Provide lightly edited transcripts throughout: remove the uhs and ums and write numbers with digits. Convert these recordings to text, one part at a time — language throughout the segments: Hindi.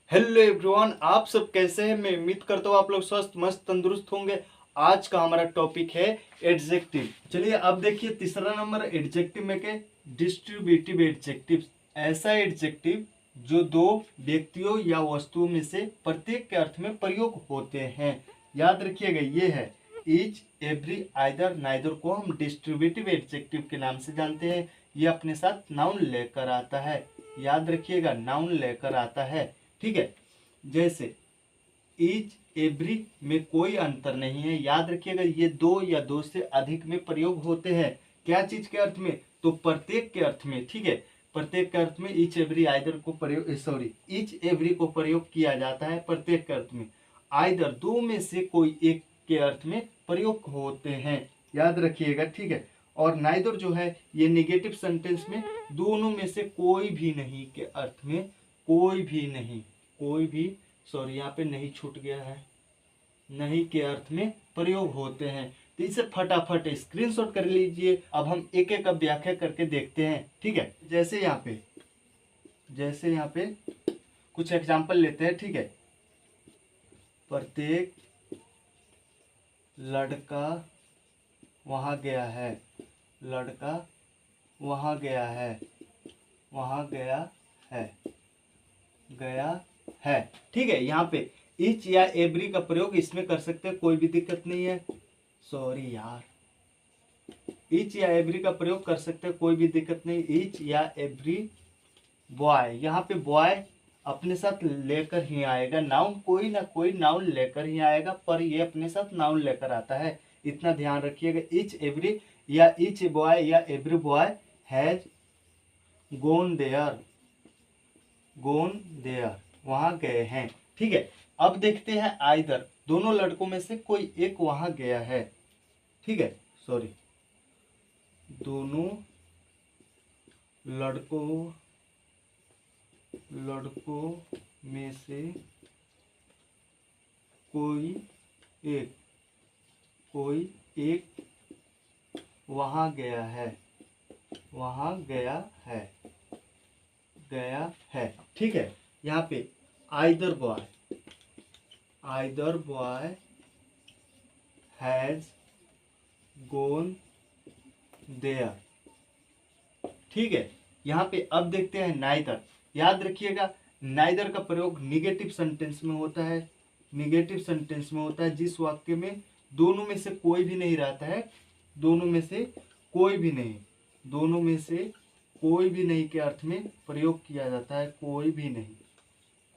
हेलो एवरीवन, आप सब कैसे हैं। मैं उम्मीद करता हूँ आप लोग स्वस्थ मस्त तंदुरुस्त होंगे। आज का हमारा टॉपिक है एडजेक्टिव। चलिए अब देखिए तीसरा नंबर एडजेक्टिव में के डिस्ट्रीब्यूटिव एडजेक्टिव। ऐसा एडजेक्टिव जो दो व्यक्तियों या वस्तुओं में से प्रत्येक के अर्थ में प्रयोग होते हैं। याद रखिएगा, ये है ईच, एवरी, आइदर, नाइदर को हम डिस्ट्रीब्यूटिव एडजेक्टिव के नाम से जानते हैं। ये अपने साथ नाउन लेकर आता है। याद रखिएगा, नाउन लेकर आता है। ठीक है, जैसे ईच, एवरी में कोई अंतर नहीं है। याद रखिएगा, ये दो या दो से अधिक में प्रयोग होते हैं। क्या चीज के अर्थ में? तो प्रत्येक के अर्थ में। ठीक है, प्रत्येक के अर्थ में ईच एवरी आइदर को प्रयोग ईच एवरी को प्रयोग किया जाता है प्रत्येक के अर्थ में। आइदर दो में से कोई एक के अर्थ में प्रयोग होते हैं। याद रखिएगा, ठीक है। और नाइदर जो है ये निगेटिव सेंटेंस में दोनों में से कोई भी नहीं के अर्थ में, कोई भी नहीं, कोई भी यहाँ पे नहीं छूट गया है, नहीं के अर्थ में प्रयोग होते हैं। तो इसे फटाफट स्क्रीनशॉट कर लीजिए। अब हम एक एक व्याख्या करके देखते हैं। ठीक है, जैसे यहाँ पे कुछ एग्जांपल लेते हैं। ठीक है, प्रत्येक लड़का वहां गया है, लड़का वहां गया है, वहां गया है, गया है। ठीक है, यहाँ पे ईच या एवरी का प्रयोग इसमें कर सकते हैं, कोई भी दिक्कत नहीं है। ईच या एवरी का प्रयोग कर सकते हैं, कोई भी दिक्कत नहीं। ईच या एवरी बॉय, यहाँ पे बॉय अपने साथ लेकर ही आएगा। नाउन कोई ना कोई नाउन लेकर ही आएगा, पर ये अपने साथ नाउन लेकर आता है, इतना ध्यान रखिएगा। ईच एवरी या ईच बॉय या every boy has gone there, gone there, वहां गए हैं। ठीक है, अब देखते हैं आइदर, दोनों लड़कों में से कोई एक वहां गया है। ठीक है, दोनों लड़कों में से कोई एक वहां गया है, वहां गया है, गया है। ठीक है, यहाँ पे either boy has gone there. ठीक है, यहाँ पे अब देखते हैं नाइदर। याद रखिएगा, नाइदर का प्रयोग निगेटिव सेंटेंस में होता है। निगेटिव सेंटेंस में होता है जिस वाक्य में दोनों में से कोई भी नहीं रहता है, दोनों में से कोई भी नहीं, दोनों में से कोई भी नहीं के अर्थ में प्रयोग किया जाता है। कोई भी नहीं,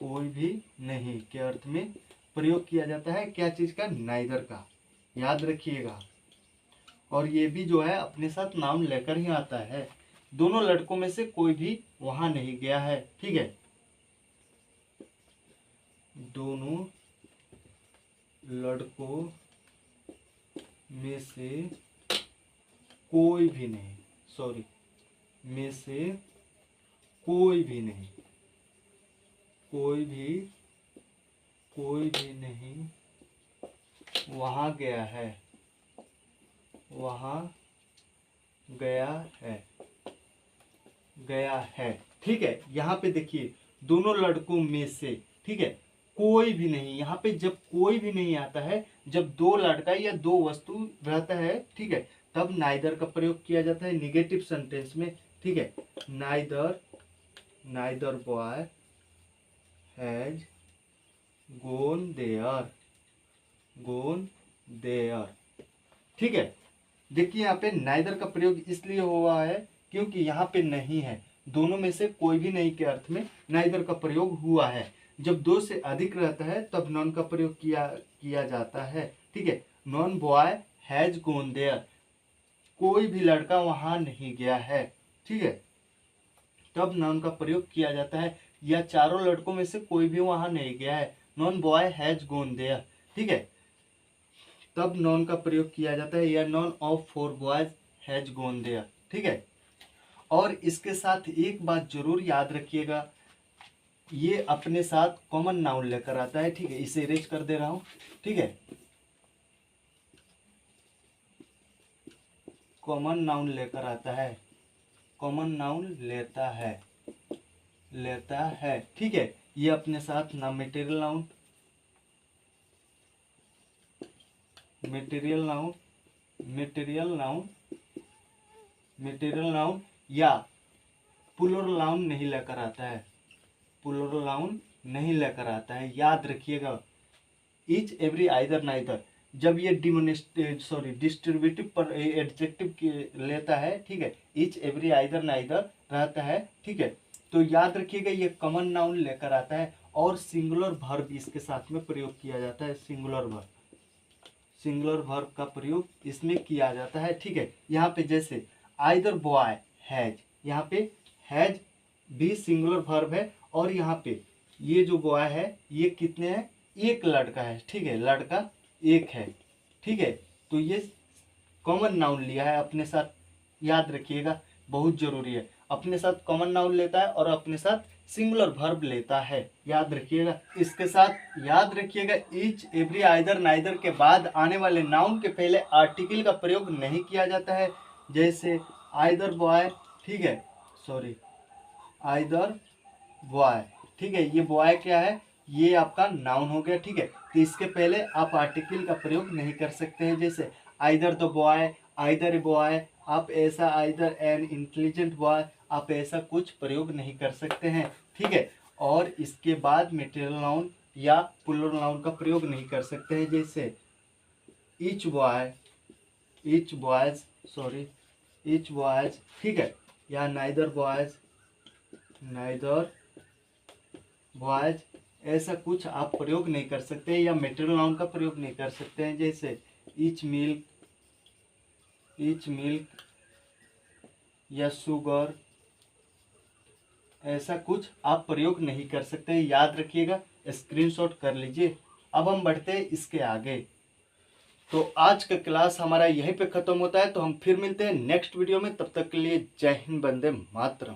कोई भी नहीं के अर्थ में प्रयोग किया जाता है। क्या चीज का? नाइदर का। याद रखिएगा, और ये भी जो है अपने साथ नाउन लेकर ही आता है। दोनों लड़कों में से कोई भी वहां नहीं गया है। ठीक है, दोनों लड़कों में से कोई भी नहीं, में से कोई भी नहीं, कोई भी नहीं वहां गया है, वहां गया है, गया है। ठीक है, यहाँ पे देखिए दोनों लड़कों में से, ठीक है, कोई भी नहीं। यहाँ पे जब कोई भी नहीं आता है, जब दो लड़का या दो वस्तु रहता है, ठीक है, तब नाइदर का प्रयोग किया जाता है निगेटिव सेंटेंस में। ठीक है, neither boy has gone there, gone there. ठीक है, देखिए यहाँ पे नाइदर का प्रयोग इसलिए हुआ है क्योंकि यहाँ पे नहीं है, दोनों में से कोई भी नहीं के अर्थ में नाइदर का प्रयोग हुआ है। जब दो से अधिक रहता है तब नॉन का प्रयोग किया जाता है। ठीक है, none boy has gone there, कोई भी लड़का वहां नहीं गया है। ठीक है, तब नॉन का प्रयोग किया जाता है। या चारों लड़कों में से कोई भी वहां नहीं गया है, none boy has gone there. ठीक है, तब नॉन का प्रयोग किया जाता है। या none of 4 boys has gone there. ठीक है, और इसके साथ एक बात जरूर याद रखिएगा, ये अपने साथ कॉमन नाउन लेकर आता है। ठीक है, इसे इरेज कर दे रहा हूं। ठीक है, कॉमन नाउन लेकर आता है, कॉमन नाउन लेता है। ठीक है, ये अपने साथ ना material noun, material noun, material noun, material noun या प्लूरल नाउन नहीं लेकर आता है, प्लूरल नाउन नहीं लेकर आता है। याद रखिएगा, ईच एवरी आइदर नाइदर, जब ये डिस्ट्रीब्यूटिव पर एडजेक्टिव लेता है, ठीक है, ईच एवरी आइदर नाइदर रहता है, ठीक है, तो याद रखिएगा ये कॉमन नाउन लेकर आता है और सिंगुलर वर्ब इसके साथ में प्रयोग किया जाता है। सिंगुलर वर्ब, सिंगुलर वर्ब का प्रयोग इसमें किया जाता है, ठीक है। यहाँ पे जैसे आइदर बॉय हैज, यहाँ पे हैज भी सिंगुलर वर्ब है और यहाँ पे ये जो बॉय है ये कितने हैं, एक लड़का है, ठीक है, लड़का एक है, ठीक है, तो ये कॉमन नाउन लिया है अपने साथ। याद रखिएगा, बहुत जरूरी है, अपने साथ कॉमन नाउन लेता है और अपने साथ सिंगुलर वर्ब लेता है, याद रखिएगा। इसके साथ याद रखिएगा ईच एवरी आइदर नाइदर के बाद आने वाले नाउन के पहले आर्टिकल का प्रयोग नहीं किया जाता है। जैसे आइदर बॉय, ठीक है, आइदर बॉय, ठीक है, ये बॉय क्या है, ये आपका नाउन हो गया, ठीक है, तो इसके पहले आप आर्टिकल का प्रयोग नहीं कर सकते हैं। जैसे either the boy, either a boy, आप ऐसा आइदर एन इंटेलिजेंट बॉय, आप ऐसा कुछ प्रयोग नहीं कर सकते हैं, ठीक है। और इसके बाद मटेरियल नाउन या प्लूरल नाउन का प्रयोग नहीं कर सकते हैं। जैसे each boy, each boys, each boys, ठीक है, या नाइदर बॉयज, नाइदर बॉयज, ऐसा कुछ आप प्रयोग नहीं कर सकते या मटेरियल नाउन का प्रयोग नहीं कर सकते हैं। जैसे ईच मिल्क, ईच मिल्क या शुगर, ऐसा कुछ आप प्रयोग नहीं कर सकते, याद रखिएगा, स्क्रीनशॉट कर लीजिए। अब हम बढ़ते हैं इसके आगे। तो आज का क्लास हमारा यहीं पे खत्म होता है, तो हम फिर मिलते हैं नेक्स्ट वीडियो में, तब तक के लिए जय हिंद, वंदे मातरम।